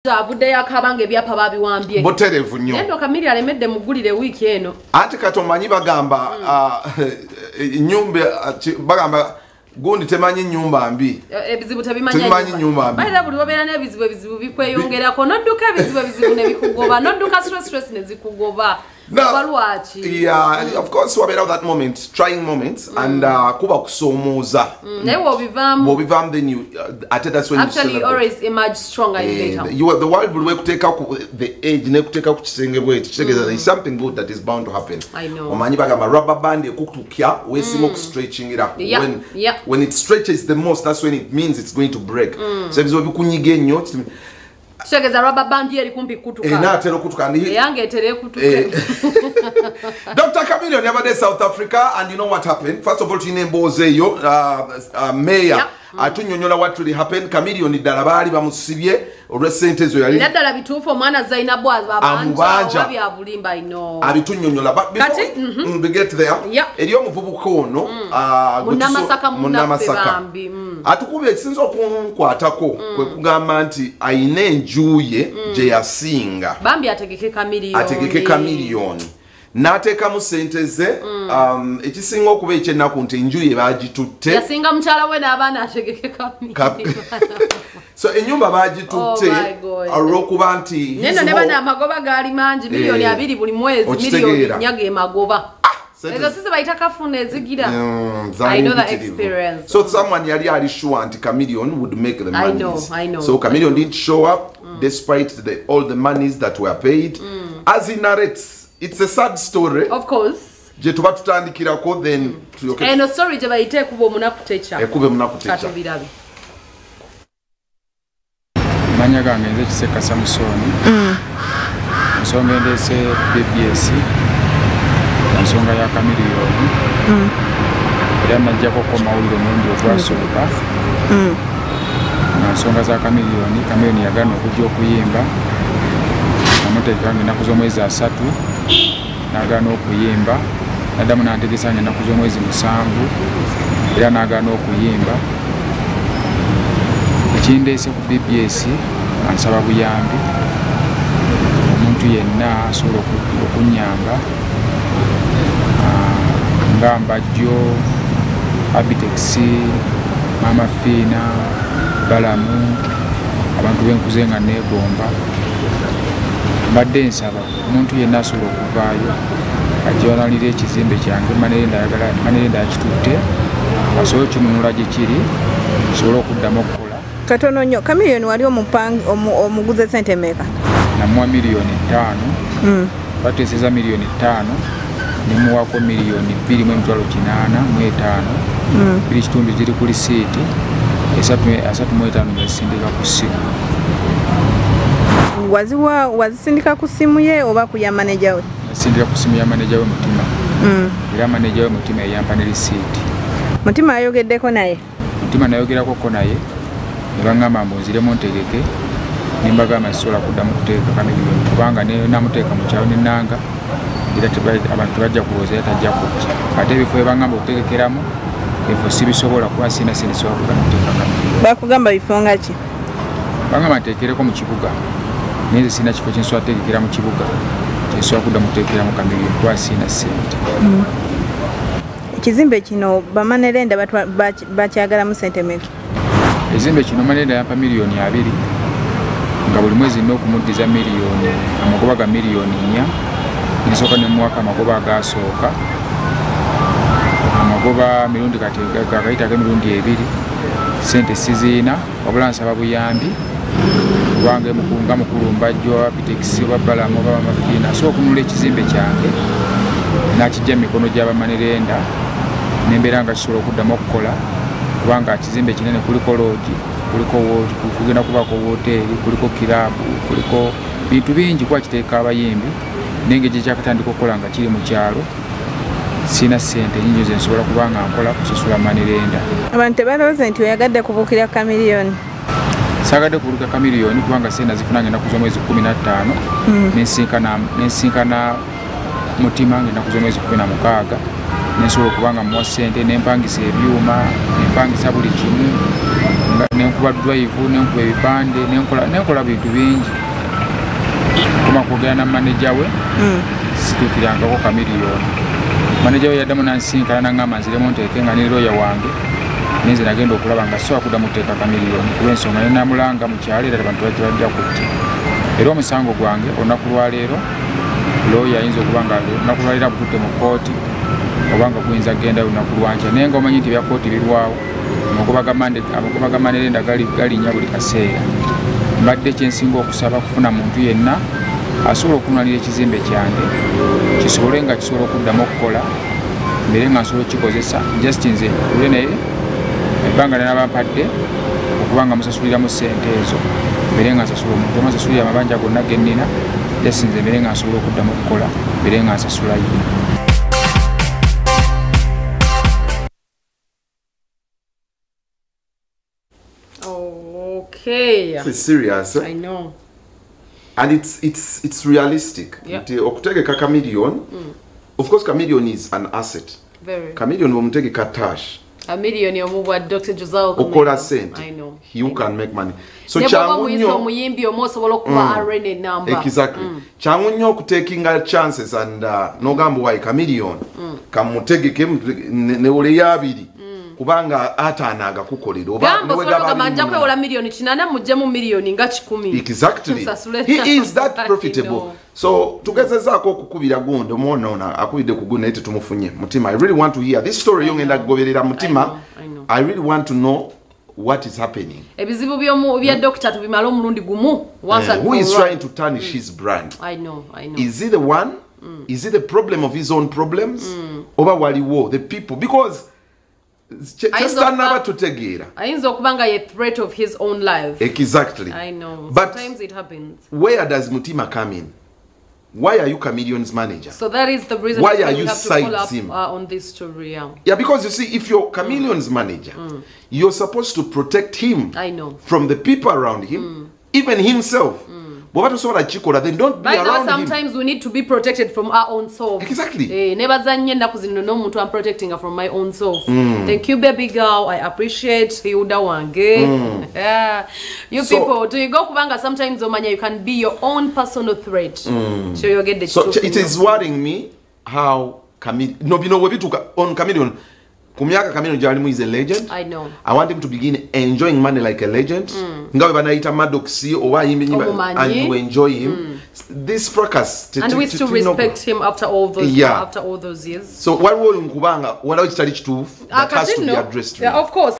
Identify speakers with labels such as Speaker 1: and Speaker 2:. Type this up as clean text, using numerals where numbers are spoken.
Speaker 1: Avudde yakabange byapa babiwambye.
Speaker 2: Boterevu nnyo.
Speaker 1: Nendo Chameleon alemedde mugulire week eno.
Speaker 2: Ate katomanyi bagamba nyumba bagamba gundi temanyi nyumba mbi.
Speaker 1: Ebizibu tebimanyi
Speaker 2: nyumba mbi.
Speaker 1: Bayira buli wabera n'ebizibu bikweyongerako nodduka ebizibu ne bikugoba nodduka stress ne zikugoba.
Speaker 2: Yeah, of course we have that moment, trying moments, and kuba kusomoza. Wobivam then you that's when
Speaker 1: actually you always emerge stronger later.
Speaker 2: The world will work take up the age, ne take up chisenge way. There is something good that is bound to happen.
Speaker 1: I know.
Speaker 2: Omanyi bagamba rubber band ekutukya we simo stretching it up. When it stretches the most, that's when it means it's going to break. So bizo bikunyige nnyo.
Speaker 1: Shegeza rubber band yeri kumpi kutuka.
Speaker 2: Natero kutuka ndi.
Speaker 1: Yange etere kutuka.
Speaker 2: Dr. Chameleon never did South Africa, and you know what happened? First of all, Chinembozeyo, mayor, atunyonyola what really happened. Chameleon dala bali bamusibye olw'essente zo yali.
Speaker 1: Naddala bituufu omwana Zainabu abanja wabyabulimba ino.
Speaker 2: Abitunyonyola. But before we get there, eri omuvubuka ono
Speaker 1: Munnamasaka.
Speaker 2: Atukubye ekisinza okunkwatako kwe kugamba nti ayina enjuye gye yasinga.
Speaker 1: Bambi ategeke Chameleon.
Speaker 2: N'ateekamu ssente ze ekisinga okuba ekyennaku nti enjuye baagitutte.
Speaker 1: Yasinga mukyala we n'abaana ategeke Chameleon.
Speaker 2: So ennyumba baagitutte olw'okuba nti
Speaker 1: neno ne bana amagoba gaali mangi miliyoni 2 buli mwezi miliyoni 4 emagoba. I know that experience.
Speaker 2: So someone yali sure anti Chameleon would make the money.
Speaker 1: I know.
Speaker 2: So Chameleon didn't show up despite all the monies that were paid. As he narrates, it's a sad story.
Speaker 1: Of course.
Speaker 2: Je tuba tutandikirako then
Speaker 1: tuyoke. No story je bayite kuba omunaku techa.
Speaker 2: Ekube munaku techa.
Speaker 1: Katubirabe.
Speaker 3: Manya gange nze Kiseka Samusoni. Nsonga ndese BBS. Nsonga ya Chameleon. Era najja ko mawulire mungi ogwasooka. Nsonga za Chameleon yagana okujja okuyimba. Namuteeka ennaku z'omwezi 3 n'agaana okuyimba. Nadamu n'antegesa ennaku z'omwezi 7 era n'agaana okuyimba. Ekindeese ku BBS ansaba buyambi. Omuntu yenna asobola okunnyamba. Ngamba jo Eyetegeka Mama Fina Balamu abantu benkuze nga negomba mbadde nsaba omuntu yenna asobola okuvaayo ajonalira ekizimbe kyange manenda akitutte asobola okinunula gye kiri asobola okuddamu okukola
Speaker 4: katono nnyo. Chameleon wali omuguze sente meka?
Speaker 3: Namuwa miliyoni 5 bateeseza miliyoni 5 nimuwako miliyoni 2.85 biri kitundu kiri ku lisiiti 3.5 nesindika ku ssimu.
Speaker 4: Wazisindika ku ssimu ye oba ku ya manager we?
Speaker 3: Nasindika ku ssimu ya manager we Mutima. Era manager we Mutima yampa ne lisiiti.
Speaker 4: Mutima ayogeddeko naye?
Speaker 3: Mutima nayogerako naye ne baŋŋamba mbunziremu ntegeke nimbagamba sisobola kuddamu kuteeka Chameleon kubanga namuteeka mu kyawo nennanga abantu bajja kulowooza yatajja kujja ate ebifo ebangamba okutegekeramu ebifo sibisobola kuba sinasobola kuddamu kuteeka Chameleon.
Speaker 4: Bakugamba bifo nga ki?
Speaker 3: Bangamba nteekereko mu kibuga naye nze sina kifo kyensobola kuteekera mu kibuga kyensobola kuddamu kuteekeramu Chameleon kuba sina ssente.
Speaker 4: Ekizimbe kino bamanerenda bakyagalamu ssente meka?
Speaker 3: Ekizimbe kino manerenda yampa miliyoni 2 nga buli mwezi nina okumuddiza miliyoni amagoba ga miliyoni 4. Nisooka ne muwaka amagoba agasooka amagoba mirundi kati gakayita mirundi 2 sente siziina wabula nsaba buyambi kubanga nga mukulu mbajjo Eyetegeka oba Balamu oba Mafina asobola okununula ekizimbe kyange n'akijja mu mikono gy'abamanerenda nembeera nga kisobola okuddamu okukola kubanga ekizimbe kinene kuliko lodge kugenda kubaako woteeri kuliko kiraabu kuliko bintu bingi kuba kiteeka abayimbi nenge gye kyakatandika okukola nga kiri mu kyalo sina ssente nyingi ze nsobola kuba nga nkola kusasula manerenda. Abantu
Speaker 4: tebalowooza nti oyagadde kubuukira Chameleon?
Speaker 3: Saagadde kubuukira Chameleon kubanga sente nazifunanga ennaku z'omwezi 15 nensinkana Mutima ng'ennaku z'omwezi 16 nensobola okuba nga muwa ssente nempangisa ebyuma nempangisa buli kimu nenkuba drive nenkuba ebipande nenkola bintu bingi kuma kwogera na manager we situukirangako Chameleon. Manager we yaddamu nansinkana naŋŋamba nziremu nteeke nga ne lawyer wange ninze nagenda okulaba nga sobola kuddamu kuteeka Chameleon kuba ensonga ne namulanga mu kyalo era abantu bajja kutte. Era omusango gwange olunaku lwaleero lawyer ayinza okuba nga olunaku lwaleero agutudde mu kkooti oba nga guyinza kgenda lunaku lwankya naye nga omanyi nti ebya kkooti birwawo amagoba ga Manerenda galinnya buli kaseera. Mbadde kyensinga okusaba kufuna muntu yenna asobola okunwanira ekizimbe kyange kisobole nga kisobola okuddamu okukola mbere nga nsobola okukikozesa just nze kule naye ebbanga nabampadde okuba nga musasuliramu ssente ezo mbere nga nsasula omuntu amasasulira amabanja gonna gennina just nze mbere nga nsobola okuddamu okukola mbere nga nsasulayo.
Speaker 1: Okay.
Speaker 2: It's serious.
Speaker 1: I know.
Speaker 2: And it's realistic.
Speaker 1: Yeah.
Speaker 2: Eyetegeka Chameleon, of course Chameleon is an asset.
Speaker 1: Very.
Speaker 2: Chameleon Eyetegeka cash.
Speaker 1: Chameleon yomuwa Dr. Josal
Speaker 2: Okola sente.
Speaker 1: I know.
Speaker 2: You can make money. So
Speaker 1: changunyo muyimbi omosobola okuba arene number.
Speaker 2: Exactly. Changunyo kutakinga chances and nogambo wa Chameleon. Kamutegeke ne ole yabiri. Kubanga atanaga kukolera oba
Speaker 1: newe gabanja kwewola milioni kinana mujje mu milioni nga 10.
Speaker 2: Exactly. He is that profitable. So tugezezaako okukubira gundo muonona akubide kuguna ete tumufunye mutima. I really want to hear this story yongenda kugoberera mutima. I really want to know what is happening.
Speaker 1: Ebizibu bya doctor tubimala omulundi gumu.
Speaker 2: Who is trying to tarnish his brand?
Speaker 1: I know.
Speaker 2: Is he the one? Is it the problem of his own problems? Oba waliwo the people, because just another to tegera.
Speaker 1: Ayinza okubanga a threat of his own life.
Speaker 2: Exactly.
Speaker 1: I know.
Speaker 2: But
Speaker 1: sometimes it happens.
Speaker 2: Where does Mutima come in? Why are you Chameleon's manager?
Speaker 1: So that is the reason
Speaker 2: why are you
Speaker 1: have to follow up
Speaker 2: him?
Speaker 1: On this story.
Speaker 2: Yeah, because you see, if you're Chameleon's manager, you're supposed to protect him.
Speaker 1: I know.
Speaker 2: From the people around him, even himself. But then don't be around
Speaker 1: sometimes we need to be protected from our own self.
Speaker 2: Exactly.
Speaker 1: Never I'm protecting her from my own self. Thank you, baby girl. I appreciate you. Yeah. You people, do you go kubanga sometimes you can be your own personal threat. So you get the truth.
Speaker 2: So it is worrying me how on Chameleon. Kumiaka Chameleon Jalimu is a legend.
Speaker 1: I know.
Speaker 2: I want him to begin enjoying money like a legend. Ngawe banaita Madoxi owa and you enjoy him. This fracas.
Speaker 1: And we still respect him after all those years.
Speaker 2: So what will Nkubanga what else to that has to be addressed?
Speaker 1: Yeah, of course.